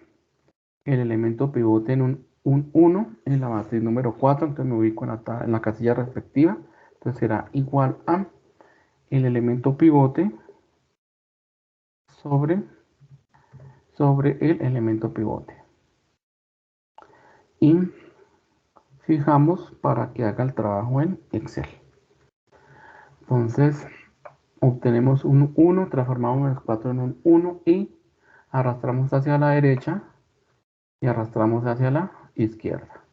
el elemento pivote en un 1 en la matriz número 4. Entonces me ubico en la casilla respectiva. Entonces será igual a el elemento pivote sobre el elemento pivote. Y fijamos para que haga el trabajo en Excel. Entonces obtenemos un 1, transformamos el 4 en un 1 y arrastramos hacia la derecha y arrastramos hacia la izquierda.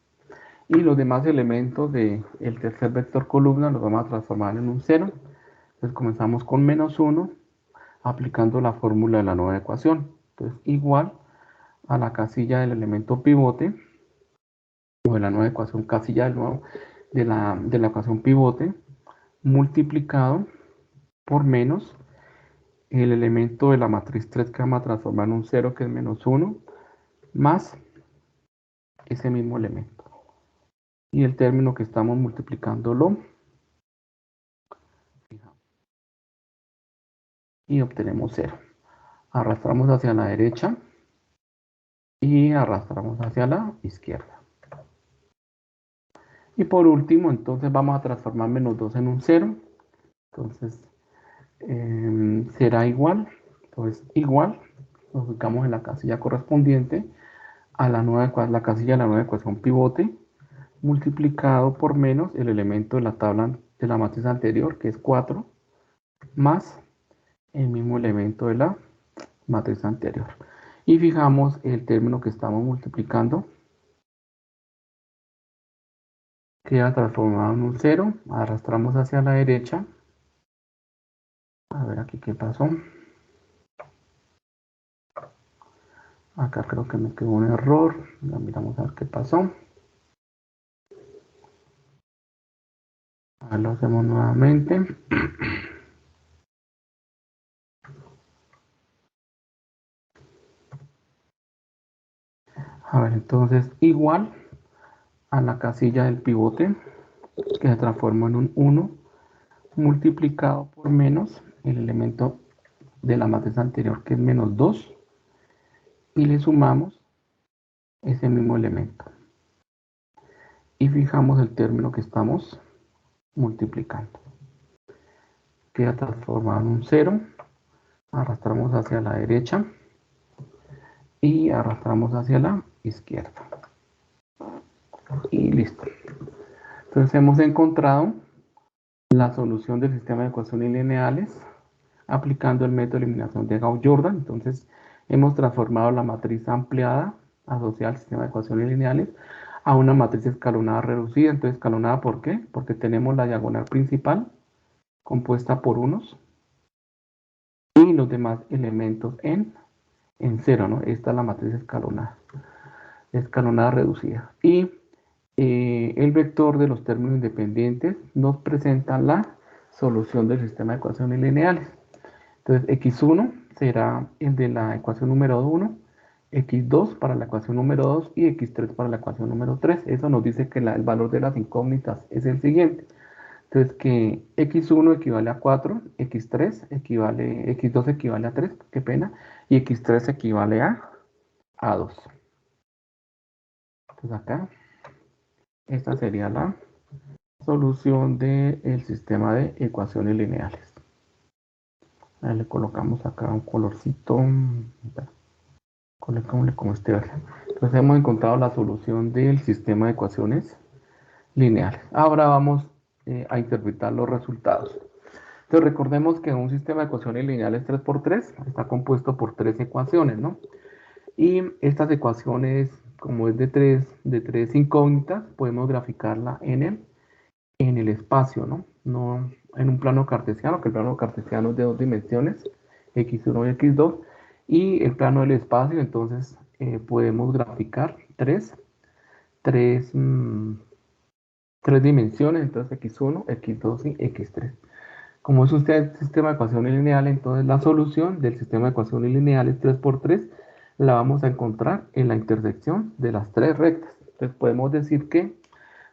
Y los demás elementos del tercer vector columna los vamos a transformar en un 0. Entonces comenzamos con menos 1 aplicando la fórmula de la nueva ecuación. Entonces igual a la casilla del elemento pivote o de la nueva ecuación, casilla del nuevo de la ecuación pivote multiplicado por menos el elemento de la matriz 3 que vamos a transformar en un 0, que es menos 1, más ese mismo elemento. y el término que estamos multiplicándolo y obtenemos 0. Arrastramos hacia la derecha y arrastramos hacia la izquierda. Y por último, entonces vamos a transformar menos 2 en un 0. Entonces, será igual. Entonces, igual, nos ubicamos en la casilla correspondiente a la casilla de la nueva ecuación pivote, multiplicado por menos el elemento de la tabla de la matriz anterior, que es 4, más el mismo elemento de la matriz anterior. Y fijamos el término que estamos multiplicando. Queda transformado en un 0. Arrastramos hacia la derecha. A ver aquí qué pasó. Acá creo que me quedó un error. Ya miramos a ver qué pasó. Ahora lo hacemos nuevamente. A ver, entonces igual a la casilla del pivote, que se transforma en un 1, multiplicado por menos el elemento de la matriz anterior, que es menos 2, y le sumamos ese mismo elemento. Y fijamos el término que estamos multiplicando. Queda transformado en un 0. Arrastramos hacia la derecha y arrastramos hacia la izquierda. Y listo. Entonces hemos encontrado la solución del sistema de ecuaciones lineales aplicando el método de eliminación de Gauss-Jordan. Entonces hemos transformado la matriz ampliada asociada al sistema de ecuaciones lineales a una matriz escalonada reducida. Entonces, escalonada, ¿por qué? Porque tenemos la diagonal principal compuesta por unos y los demás elementos en 0, ¿no? Esta es la matriz escalonada reducida. Y el vector de los términos independientes nos presenta la solución del sistema de ecuaciones lineales. Entonces, x1 será el de la ecuación número 1, x2 para la ecuación número 2 y x3 para la ecuación número 3. Eso nos dice que el valor de las incógnitas es el siguiente. Entonces, que x1 equivale a 4, x2 equivale a 3, qué pena, y x3 equivale a 2. Entonces acá, esta sería la solución del sistema de ecuaciones lineales. Ahí le colocamos acá un colorcito, colocámosle como este. Entonces hemos encontrado la solución del sistema de ecuaciones lineales. Ahora vamos a interpretar los resultados. Entonces recordemos que un sistema de ecuaciones lineales 3×3 está compuesto por 3 ecuaciones, ¿no? Y estas ecuaciones, como es de tres incógnitas, podemos graficarla en el espacio, ¿no? No en un plano cartesiano, que el plano cartesiano es de 2 dimensiones, x1 y x2, y el plano del espacio, entonces podemos graficar tres dimensiones, entonces x1, x2 y x3. Como es un sistema de ecuaciones lineales, entonces la solución del sistema de ecuaciones lineales 3×3 la vamos a encontrar en la intersección de las tres rectas. Entonces podemos decir que,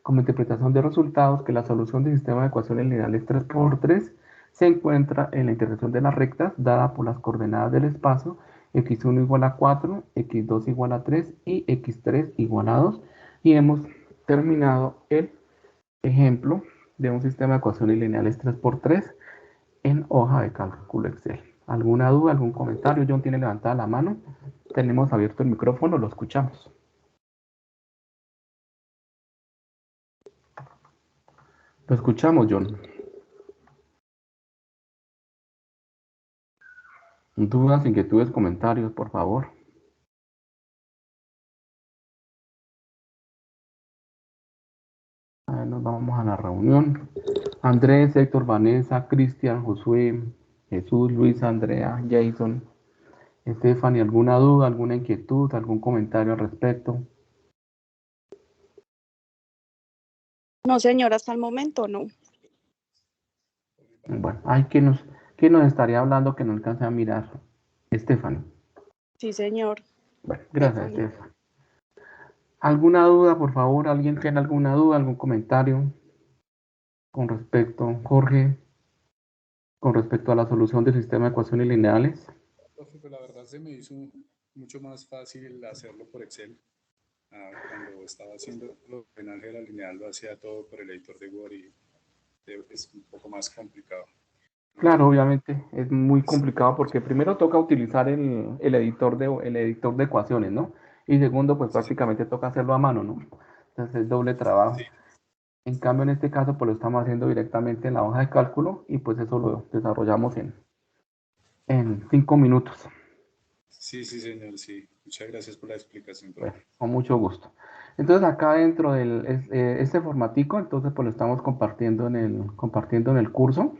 como interpretación de resultados, que la solución del sistema de ecuaciones lineales 3×3 se encuentra en la intersección de las rectas dada por las coordenadas del espacio x1 igual a 4, x2 igual a 3 y x3 igual a 2. Y hemos terminado el ejemplo de un sistema de ecuaciones lineales 3×3 en hoja de cálculo Excel. ¿Alguna duda, algún comentario? John tiene levantada la mano. Tenemos abierto el micrófono, lo escuchamos. Lo escuchamos, John. Dudas, inquietudes, comentarios, por favor. A ver, nos vamos a la reunión. Andrés, Héctor, Vanessa, Cristian, Josué, Jesús, Luis, Andrea, Jason, Stephanie, ¿alguna duda, alguna inquietud, algún comentario al respecto? No, señor, hasta el momento no. Bueno, hay que nos estaría hablando que no alcanza a mirar. Stephanie. Sí, señor. Bueno, gracias, Stephanie. ¿Alguna duda, por favor? ¿Alguien tiene alguna duda, algún comentario con respecto, Jorge, con respecto a la solución del sistema de ecuaciones lineales? Profe, pues la verdad se me hizo mucho más fácil hacerlo por Excel. Cuando estaba haciendo lo en álgebra lineal lo hacía todo por el editor de Word y es un poco más complicado. Claro, Eh, obviamente es muy sí, complicado porque primero toca utilizar el editor de ecuaciones, ¿no? Y segundo, pues sí, sí, prácticamente toca hacerlo a mano, ¿no? Entonces es doble trabajo. sí, En cambio, en este caso, pues lo estamos haciendo directamente en la hoja de cálculo y pues eso lo desarrollamos en 5 minutos. sí, sí, señor, sí. Muchas gracias por la explicación, Bueno, profe. con mucho gusto. Entonces acá dentro este formatico, entonces pues lo estamos compartiendo en el curso.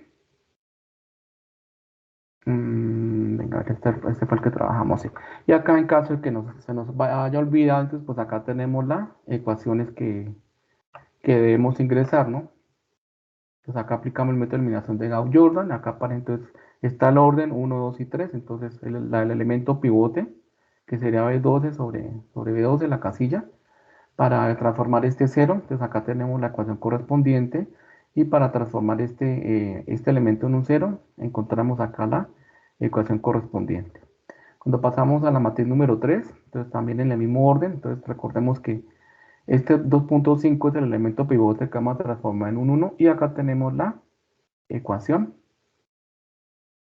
Venga, este fue el que trabajamos, sí. Y acá en caso de que se nos vaya olvidado, entonces pues acá tenemos las ecuaciones que debemos ingresar, ¿no? Entonces acá aplicamos el método de eliminación de Gauss-Jordan, acá para entonces está el orden 1, 2 y 3, entonces el elemento pivote, que sería B12 sobre B12, la casilla, para transformar este 0, entonces acá tenemos la ecuación correspondiente, y para transformar este elemento en un 0, encontramos acá la ecuación correspondiente. Cuando pasamos a la matriz número 3, entonces también en el mismo orden, entonces recordemos que este 2.5 es el elemento pivote que vamos a transformar en un 1, y acá tenemos la ecuación.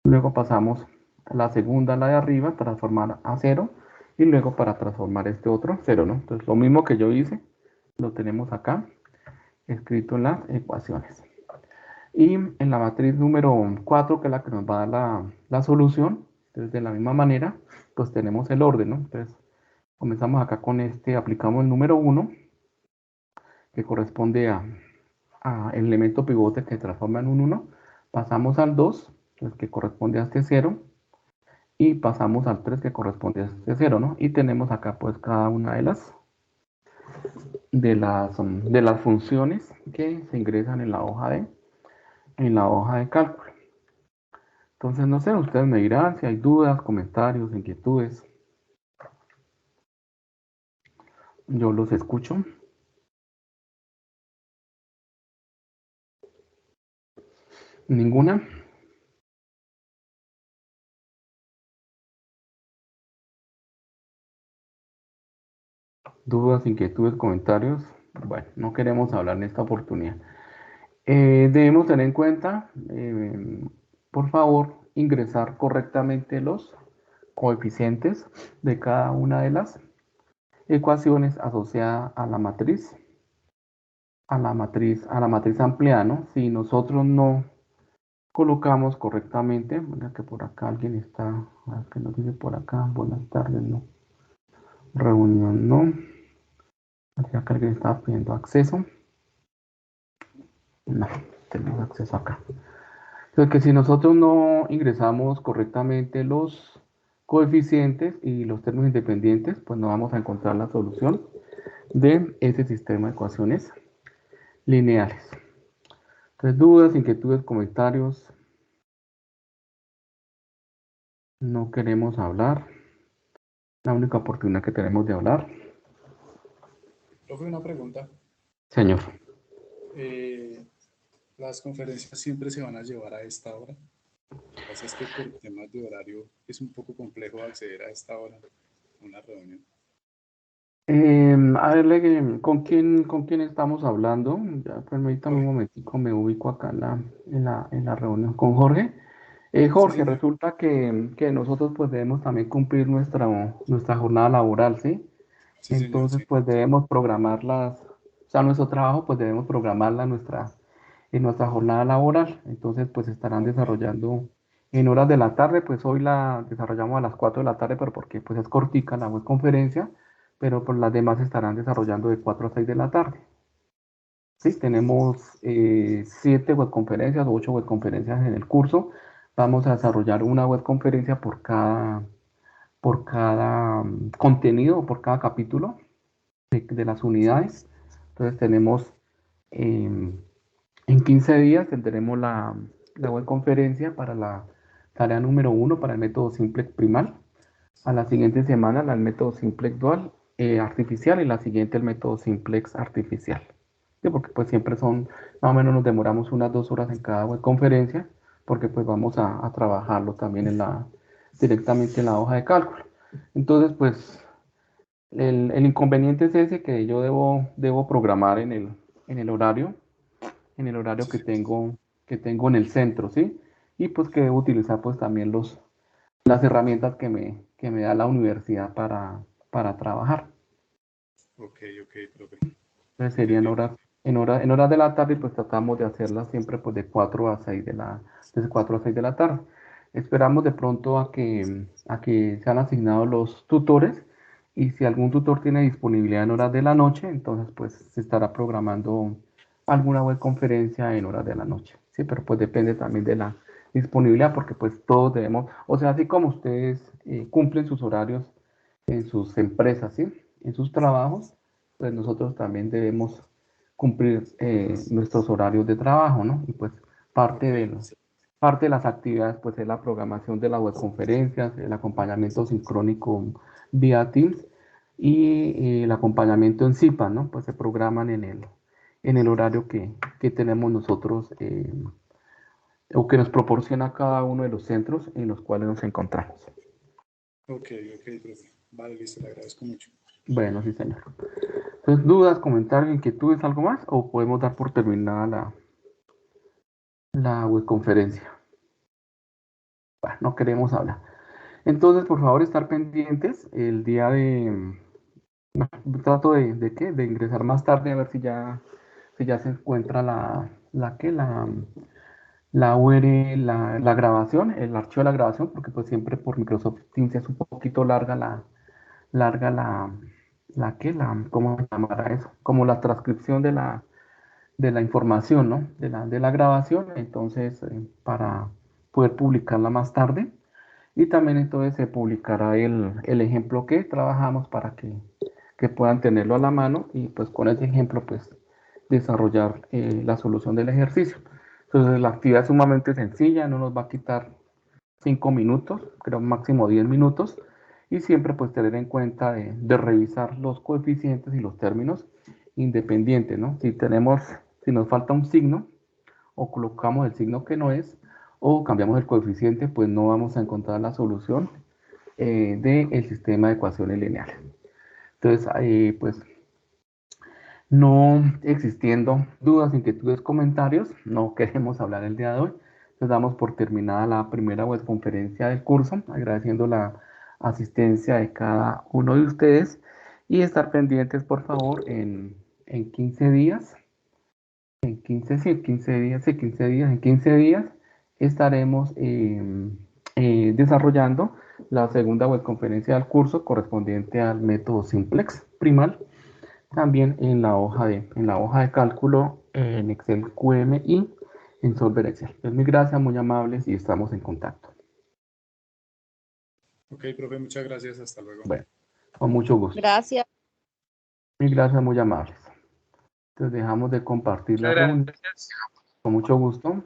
Luego pasamos a la segunda, la de arriba, transformar a 0, y luego para transformar este otro 0, ¿no? Entonces lo mismo que yo hice, lo tenemos acá escrito en las ecuaciones. Y en la matriz número 4, que es la que nos va a dar la solución, entonces de la misma manera, pues tenemos el orden, ¿no? Entonces comenzamos acá con aplicamos el número 1, que corresponde a el elemento pivote que transforma en un 1, pasamos al 2, pues, que corresponde a este 0, y pasamos al 3, que corresponde a este 0, ¿no? Y tenemos acá pues cada una de las funciones que se ingresan en la hoja de cálculo. Entonces, no sé, ustedes me dirán si hay dudas, comentarios, inquietudes. Yo los escucho. ¿Ninguna? ¿Dudas, inquietudes, comentarios? Bueno, no queremos hablar en esta oportunidad. Debemos tener en cuenta, por favor, ingresar correctamente los coeficientes de cada una de las ecuaciones asociadas a la matriz ampliada, ¿no? Si nosotros no colocamos correctamente, mira que por acá alguien está, a ver qué nos dice por acá, buenas tardes, no, reunión no, acá que alguien estaba pidiendo acceso, no, tenemos acceso acá. Entonces que si nosotros no ingresamos correctamente los coeficientes y los términos independientes, pues no vamos a encontrar la solución de ese sistema de ecuaciones lineales. Entonces, dudas, inquietudes, comentarios, no queremos hablar. La única oportunidad que tenemos de hablar. Profe, una pregunta. Señor. Eh, ¿Las conferencias siempre se van a llevar a esta hora? Lo que pasa es que por temas de horario es un poco complejo acceder a esta hora a una reunión. A ver, ¿con quién estamos hablando? Ya, permítame un Jorge. momentico, me ubico acá en la reunión con Jorge. Sí, Jorge, señor. resulta que nosotros pues debemos también cumplir nuestra jornada laboral, ¿sí? Sí, señor, Entonces sí. pues debemos programarlas, o sea, nuestro trabajo pues debemos programarla en nuestra jornada laboral. Entonces pues estarán Ok. desarrollando en horas de la tarde, pues hoy la desarrollamos a las 4 de la tarde, pero porque pues es cortica la web conferencia, pero por las demás estarán desarrollando de 4 a 6 de la tarde. Sí, tenemos 7 webconferencias o 8 webconferencias en el curso. Vamos a desarrollar una webconferencia por cada contenido o por cada capítulo de las Sí. unidades. Entonces tenemos em, en 15 días tendremos la webconferencia para la tarea número 1 para el método simplex primal. A la siguiente semana el método simplex dual. artificial y la siguiente el método simplex artificial. Sí, porque pues siempre son, más o menos nos demoramos unas 2 horas en cada web conferencia, porque pues vamos a trabajarlo también directamente en la hoja de cálculo. Entonces pues el inconveniente es ese que yo debo programar en el horario, Sí, que tengo en el centro, ¿sí? Y pues que debo utilizar pues también las herramientas que me da la universidad para trabajar. ok, ok, profe. Entonces serían Entendido. horas de la tarde, pues tratamos de hacerlas siempre pues de 4 a 6 desde 4 a 6 de la tarde. Esperamos de pronto a que sean asignados los tutores y si algún tutor tiene disponibilidad en horas de la noche, entonces pues se estará programando alguna web conferencia en horas de la noche. Sí, pero pues depende también de la disponibilidad porque pues todos debemos, o sea, así como ustedes cumplen sus horarios en sus empresas, ¿sí? En sus trabajos, pues nosotros también debemos cumplir nuestros horarios de trabajo, ¿no? Y pues parte Ok, de, sí. parte de las actividades, pues es la programación de las webconferencias, el acompañamiento sincrónico vía Teams y el acompañamiento en CIPA, ¿no? Pues se programan en el horario que tenemos nosotros o que nos proporciona cada uno de los centros en los cuales nos encontramos. Ok, ok, profe. Vale, listo, le agradezco mucho. Bueno, sí, señor. Entonces, dudas, comentarios, inquietudes, algo más, o podemos dar por terminada la webconferencia. Bueno, no queremos hablar. Entonces, por favor, estar pendientes el día de. Trato de qué, de ingresar más tarde a ver si ya se encuentra la URL, la grabación, el archivo de la grabación, porque pues siempre por Microsoft Teams es un poquito larga ¿cómo se llamará eso? Como la transcripción de la información, ¿no? De la grabación, entonces, para poder publicarla más tarde. Y también entonces se publicará el ejemplo que trabajamos para que puedan tenerlo a la mano y pues con ese ejemplo pues desarrollar la solución del ejercicio. Entonces la actividad es sumamente sencilla, no nos va a quitar 5 minutos, creo máximo 10 minutos, y siempre pues tener en cuenta de revisar los coeficientes y los términos independientes, ¿no? Si nos falta un signo o colocamos el signo que no es o cambiamos el coeficiente, pues no vamos a encontrar la solución del sistema de ecuaciones lineales. Entonces, pues no existiendo dudas, inquietudes, comentarios, no queremos hablar el día de hoy. Nos damos por terminada la primera webconferencia del curso, agradeciendo la asistencia de cada uno de ustedes y estar pendientes, por favor, en 15 días. En 15 sí, 15 días, sí, 15 días. En 15 días estaremos desarrollando la segunda webconferencia del curso correspondiente al método simplex primal también en la hoja de cálculo en Excel QMI en Solver Excel. Pues mil gracias, muy amables y estamos en contacto. Ok, profe, muchas gracias. Hasta luego. Bueno, con mucho gusto. Gracias. Mil gracias, muy amables. Entonces dejamos de compartir Muchas la reunión gracias. con mucho gusto.